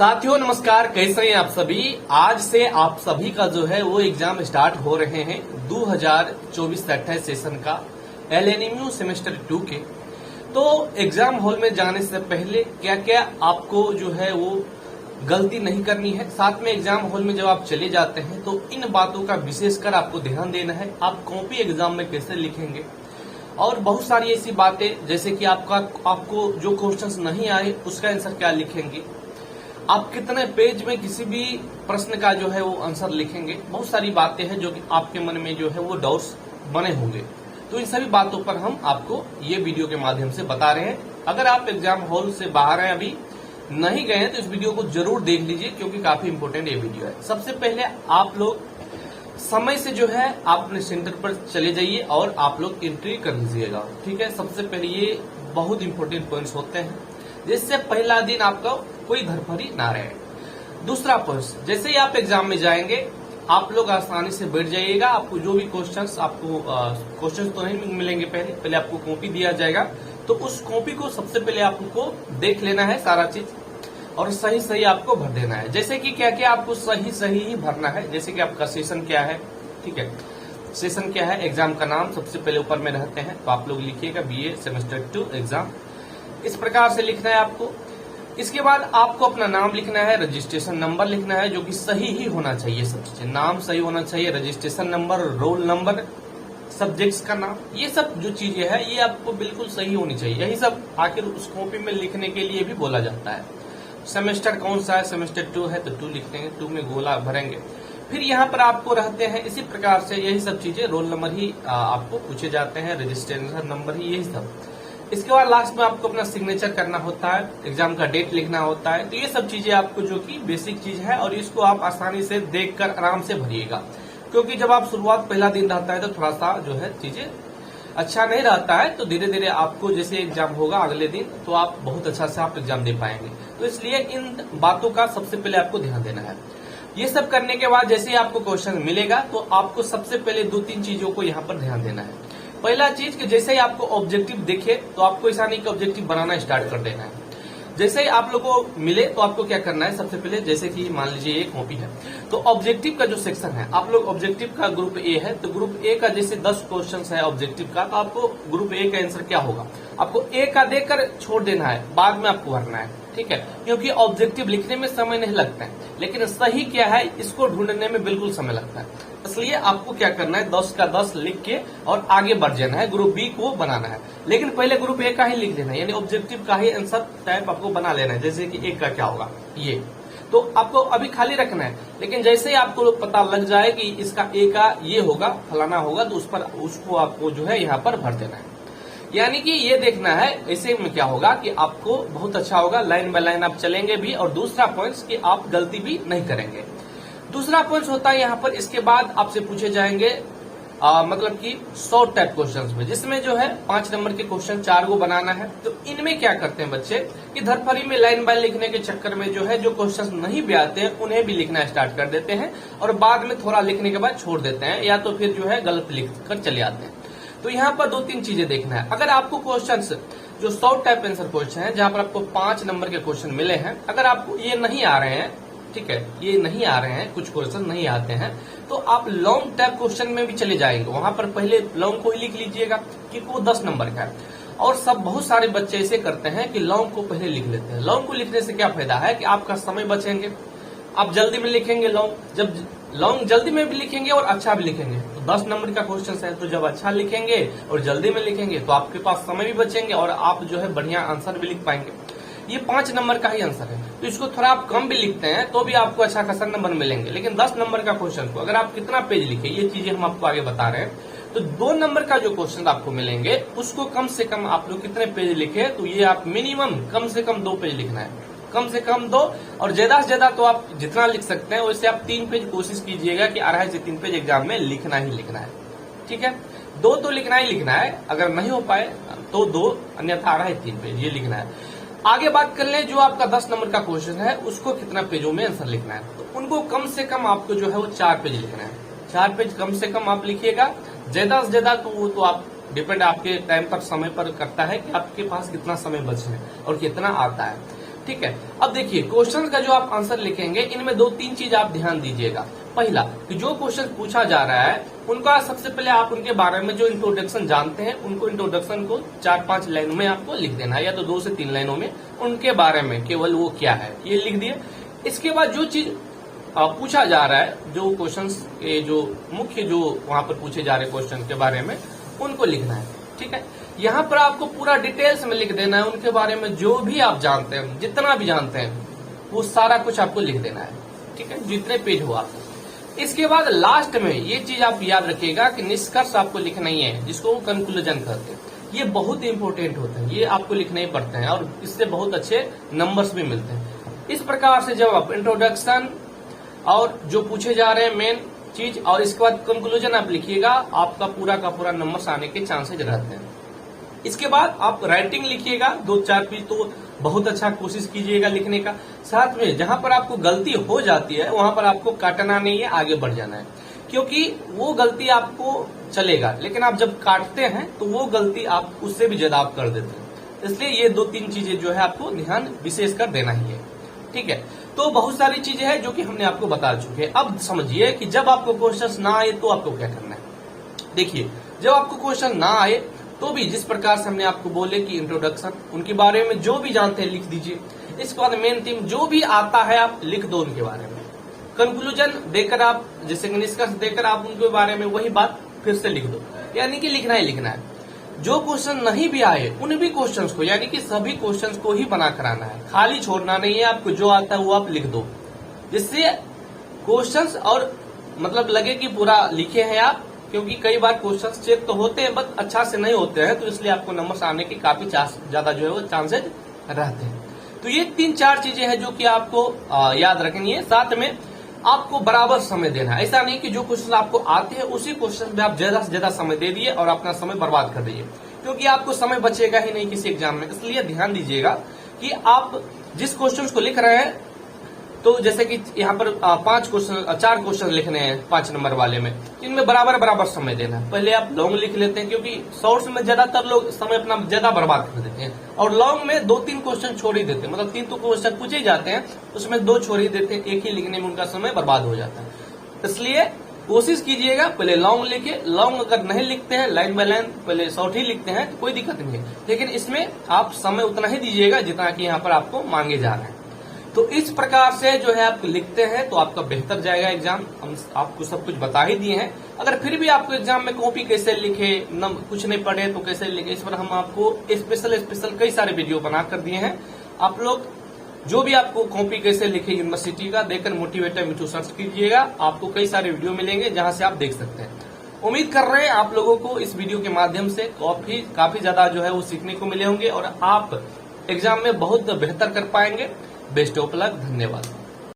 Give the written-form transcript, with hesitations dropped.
साथियों नमस्कार, कैसे हैं आप सभी। आज से आप सभी का जो है वो एग्जाम स्टार्ट हो रहे हैं 2024-28 सेशन का LNMU सेमेस्टर 2 के। तो एग्जाम हॉल में जाने से पहले क्या क्या आपको जो है वो गलती नहीं करनी है, साथ में एग्जाम हॉल में जब आप चले जाते हैं तो इन बातों का विशेषकर आपको ध्यान देना है। आप कॉपी एग्जाम में कैसे लिखेंगे और बहुत सारी ऐसी बातें जैसे कि आपको जो क्वेश्चंस नहीं आए उसका आंसर क्या लिखेंगे, आप कितने पेज में किसी भी प्रश्न का जो है वो आंसर लिखेंगे। बहुत सारी बातें हैं जो कि आपके मन में जो है वो डाउट्स बने होंगे। तो इन सभी बातों पर हम आपको ये वीडियो के माध्यम से बता रहे हैं। अगर आप एग्जाम हॉल से बाहर हैं, अभी नहीं गए हैं, तो इस वीडियो को जरूर देख लीजिए क्योंकि काफी इंपोर्टेंट ये वीडियो है। सबसे पहले आप लोग समय से जो है आप अपने सेंटर पर चले जाइए और आप लोग एंट्री कर लीजिएगा, ठीक है। सबसे पहले ये बहुत इंपोर्टेंट पॉइंट्स होते हैं जिससे पहला दिन आपका कोई धरफड़ी ना रहे। दूसरा पॉइंट, जैसे ही आप एग्जाम में जाएंगे आप लोग आसानी से बैठ जाइएगा। आपको जो भी क्वेश्चंस तो नहीं मिलेंगे, पहले आपको कॉपी दिया जाएगा, तो उस कॉपी को सबसे पहले आपको देख लेना है सारा चीज और सही सही आपको भर देना है। जैसे कि क्या क्या आपको सही ही भरना है, जैसे कि आपका सेशन क्या है, ठीक है। सेशन क्या है, एग्जाम का नाम सबसे पहले ऊपर में रहते हैं, तो आप लोग लिखिएगा BA सेमेस्टर 2 एग्जाम, इस प्रकार से लिखना है आपको। इसके बाद आपको अपना नाम लिखना है, रजिस्ट्रेशन नंबर लिखना है जो कि सही ही होना चाहिए। सब चीजें, नाम सही होना चाहिए, registration number, roll number, subjects का नाम, ये सब जो चीजें है ये आपको बिल्कुल सही होनी चाहिए। यही सब आखिर उस कॉपी में लिखने के लिए भी बोला जाता है। सेमेस्टर कौन सा है, सेमेस्टर 2 है तो 2 लिख देंगे, 2 में गोला भरेंगे। फिर यहाँ पर आपको रहते हैं इसी प्रकार से यही सब चीजें, रोल नंबर ही आपको पूछे जाते हैं, रजिस्ट्रेशन नंबर ही, यही सब। इसके बाद लास्ट में आपको अपना सिग्नेचर करना होता है, एग्जाम का डेट लिखना होता है। तो ये सब चीजें आपको जो कि बेसिक चीज है और इसको आप आसानी से देखकर आराम से भरिएगा, क्योंकि जब आप शुरुआत पहला दिन रहता है तो थोड़ा सा जो है चीजें अच्छा नहीं रहता है। तो धीरे धीरे आपको जैसे एग्जाम होगा अगले दिन तो आप बहुत अच्छा से आप एग्जाम दे पाएंगे। तो इसलिए इन बातों का सबसे पहले आपको ध्यान देना है। ये सब करने के बाद जैसे ही आपको क्वेश्चन मिलेगा तो आपको सबसे पहले 2-3 चीजों को यहाँ पर ध्यान देना है। पहला चीज कि जैसे ही आपको ऑब्जेक्टिव दिखे तो आपको ऐसा नहीं कि ऑब्जेक्टिव बनाना स्टार्ट कर देना है। जैसे ही आप लोगों को मिले तो आपको क्या करना है, सबसे पहले जैसे कि मान लीजिए ये कॉपी है तो ऑब्जेक्टिव का जो सेक्शन है, आप लोग ऑब्जेक्टिव का ग्रुप ए है तो ग्रुप ए का जैसे 10 क्वेश्चन है ऑब्जेक्टिव का, तो आपको ग्रुप ए का आंसर क्या होगा, आपको ए का देकर छोड़ देना है, बाद में आपको भरना है, ठीक है। क्योंकि ऑब्जेक्टिव लिखने में समय नहीं लगता है, लेकिन सही क्या है इसको ढूंढने में बिल्कुल समय लगता है। इसलिए आपको क्या करना है, 10 का 10 लिख के और आगे बढ़ जाना है, ग्रुप बी को बनाना है। लेकिन पहले ग्रुप ए का ही लिख देना है, यानी ऑब्जेक्टिव का ही आंसर टाइप आपको बना लेना है। जैसे कि ए का क्या होगा ये, तो आपको अभी खाली रखना है। लेकिन जैसे ही आपको पता लग जाए कि इसका ए का ये होगा, फलाना होगा, तो उसको आपको जो है यहाँ पर भर देना है। यानी कि ये देखना है, ऐसे में क्या होगा कि आपको बहुत अच्छा होगा, लाइन बाय लाइन आप चलेंगे भी। और दूसरा पॉइंट कि आप गलती भी नहीं करेंगे। दूसरा पॉइंट होता है यहाँ पर, इसके बाद आपसे पूछे जाएंगे मतलब कि शॉर्ट टाइप क्वेश्चंस में, जिसमें जो है 5 नंबर के क्वेश्चन 4 को बनाना है। तो इनमें क्या करते हैं बच्चे कि धरफड़ी में लाइन बाय लिखने के चक्कर में जो है जो क्वेश्चंस नहीं भी आते हैं उन्हें भी लिखना स्टार्ट कर देते हैं और बाद में थोड़ा लिखने के बाद छोड़ देते हैं, या तो फिर जो है गलत लिख कर चले आते हैं। तो यहाँ पर 2-3 चीजें देखना है। अगर आपको क्वेश्चंस जो शॉर्ट टाइप आंसर क्वेश्चन है, जहां पर आपको 5 नंबर के क्वेश्चन मिले हैं, अगर आपको ये नहीं आ रहे हैं, ठीक है, ये नहीं आ रहे हैं, कुछ क्वेश्चन नहीं आते हैं, तो आप लॉन्ग टाइप क्वेश्चन में भी चले जाएंगे। वहां पर पहले लॉन्ग को ही लिख लीजिएगा क्योंकि वो 10 नंबर का है। और बहुत सारे बच्चे ऐसे करते हैं कि लॉन्ग को पहले लिख लेते हैं। लॉन्ग को लिखने से क्या फायदा है कि आपका समय बचेंगे, आप जल्दी में लिखेंगे लॉन्ग। जब लॉन्ग जल्दी में भी लिखेंगे और अच्छा भी लिखेंगे, तो 10 नंबर का क्वेश्चन है, तो जब अच्छा लिखेंगे और जल्दी में लिखेंगे तो आपके पास समय भी बचेंगे और आप जो है बढ़िया आंसर भी लिख पाएंगे। ये 5 नंबर का ही आंसर है, तो इसको थोड़ा आप कम भी लिखते हैं तो भी आपको अच्छा खासा नंबर मिलेंगे। लेकिन 10 नंबर का क्वेश्चन को अगर आप कितना पेज लिखे, ये चीजें हम आपको आगे बता रहे हैं। तो 2 नंबर का जो क्वेश्चन आपको मिलेंगे उसको कम से कम आप लोग कितने पेज लिखे, तो ये आप मिनिमम कम से कम 2 पेज लिखना है, कम से कम 2, और ज्यादा से ज्यादा तो आप जितना लिख सकते हैं वैसे आप 3 पेज कोशिश कीजिएगा कि 2.5 से 3 पेज एग्जाम में लिखना ही लिखना है, ठीक है। 2 तो लिखना ही लिखना है, अगर नहीं हो पाए तो 2, अन्यथा 2.5-3 पेज ये लिखना है। आगे बात कर लें, जो आपका 10 नंबर का क्वेश्चन है उसको कितना पेजों में आंसर लिखना है, तो उनको कम से कम आपको जो है वो 4 पेज लिखना है। 4 पेज कम से कम आप लिखिएगा, ज्यादा से ज्यादा तो वो तो आप डिपेंड आपके टाइम पर, समय पर करता है कि आपके पास कितना समय बचे है और कितना आता है। ठीक है। अब देखिए क्वेश्चन का जो आप आंसर लिखेंगे इनमें 2-3 चीज आप ध्यान दीजिएगा। पहला कि जो क्वेश्चन पूछा जा रहा है उनका सबसे पहले आप उनके बारे में जो इंट्रोडक्शन जानते हैं उनको इंट्रोडक्शन को 4-5 लाइनों में आपको लिख देना है, या तो 2 से 3 लाइनों में उनके बारे में केवल वो क्या है ये लिख दिए। इसके बाद जो चीज पूछा जा रहा है, जो क्वेश्चन के जो मुख्य जो वहां पर पूछे जा रहे क्वेश्चन के बारे में उनको लिखना है। ठीक है, यहाँ पर आपको पूरा डिटेल्स में लिख देना है उनके बारे में, जो भी आप जानते हैं, जितना भी जानते हैं वो सारा कुछ आपको लिख देना है। ठीक है, जितने पेज हो आपको। इसके बाद लास्ट में ये चीज आप याद रखिएगा कि निष्कर्ष आपको लिखना ही है, जिसको कंक्लूजन कहते हैं। ये बहुत इंपॉर्टेंट होते हैं, ये आपको लिखने ही पड़ते हैं और इससे बहुत अच्छे नंबर्स भी मिलते हैं। इस प्रकार से जब आप इंट्रोडक्शन और जो पूछे जा रहे हैं मेन चीज और इसके बाद कंक्लूजन आप लिखिएगा, आपका पूरा का पूरा नंबर्स आने के चांसेज रहते हैं। इसके बाद आप राइटिंग लिखिएगा 2-4 पेज, तो बहुत अच्छा कोशिश कीजिएगा लिखने का। साथ में जहां पर आपको गलती हो जाती है वहां पर आपको काटना नहीं है, आगे बढ़ जाना है, क्योंकि वो गलती आपको चलेगा, लेकिन आप जब काटते हैं तो वो गलती आप उससे भी ज्यादा आप कर देते हैं। इसलिए ये 2-3 चीजें जो है आपको ध्यान विशेष कर देना ही है। ठीक है, तो बहुत सारी चीजें हैं जो कि हमने आपको बता चुके हैं। अब समझिए कि जब आपको क्वेश्चन ना आए तो आपको क्या करना है। देखिए, जब आपको क्वेश्चन ना आए तो भी जिस प्रकार से हमने आपको बोले कि इंट्रोडक्शन, उनके बारे में जो भी जानते हैं लिख दीजिए। इसके बाद मेन थीम जो भी आता है आप लिख दो उनके बारे में। कंक्लूजन देकर आप, जैसे कि निष्कर्ष देकर आप उनके बारे में वही बात फिर से लिख दो, यानी कि लिखना ही लिखना है। जो क्वेश्चन नहीं भी आए उन भी क्वेश्चंस को, यानी कि सभी क्वेश्चंस को ही बना कर आना है, खाली छोड़ना नहीं है। आपको जो आता है वो आप लिख दो, जिससे क्वेश्चंस और मतलब लगे कि पूरा लिखे हैं आप, क्योंकि कई बार क्वेश्चंस चेक तो होते हैं बट अच्छा से नहीं होते हैं, तो इसलिए आपको नंबर्स आने के काफी ज्यादा जो है वो चांसेज रहते हैं। तो ये 3-4 चीजें हैं जो कि आपको याद रखनी है। साथ में आपको बराबर समय देना है, ऐसा नहीं कि जो क्वेश्चन आपको आते हैं उसी क्वेश्चन में आप ज्यादा से ज्यादा समय दे दिए और अपना समय बर्बाद कर दीजिए, क्योंकि आपको समय बचेगा ही नहीं किसी एग्जाम में। इसलिए ध्यान दीजिएगा कि आप जिस क्वेश्चन को लिख रहे हैं, तो जैसे कि यहाँ पर 4 क्वेश्चन लिखने हैं 5 नंबर वाले में, इनमें बराबर बराबर समय देना है। पहले आप लॉन्ग लिख लेते हैं, क्योंकि शॉर्ट्स में ज्यादातर लोग समय अपना ज्यादा बर्बाद कर देते हैं, और लॉन्ग में 2-3 क्वेश्चन छोड़ ही देते हैं, मतलब 3 तो क्वेश्चन पूछे जाते हैं, उसमें 2 छोड़ ही देते हैं, एक ही लिखने में उनका समय बर्बाद हो जाता है। इसलिए कोशिश कीजिएगा पहले लॉन्ग लिखे। लॉन्ग अगर नहीं लिखते हैं, लाइन बाय लाइन पहले शॉर्ट ही लिखते हैं तो कोई दिक्कत नहीं है, लेकिन इसमें आप समय उतना ही दीजिएगा जितना कि यहाँ पर आपको मांगे जा रहे हैं। तो इस प्रकार से जो है आप लिखते हैं तो आपका बेहतर जाएगा एग्जाम। हम आपको सब कुछ बता ही दिए हैं। अगर फिर भी आपको एग्जाम में कॉपी कैसे लिखे, कुछ नहीं पढ़े तो कैसे लिखे, इस पर हम आपको स्पेशल कई सारे वीडियो बना कर दिए हैं। आप लोग जो भी आपको कॉपी कैसे लिखे यूनिवर्सिटी का देकर मोटिवेटर मिठू सर्च कीजिएगा, आपको कई सारे वीडियो मिलेंगे जहां से आप देख सकते हैं। उम्मीद कर रहे हैं आप लोगों को इस वीडियो के माध्यम से काफी ज्यादा जो है वो सीखने को मिले होंगे और आप एग्जाम में बहुत बेहतर कर पाएंगे। बेस्ट ऑफ लक, धन्यवाद।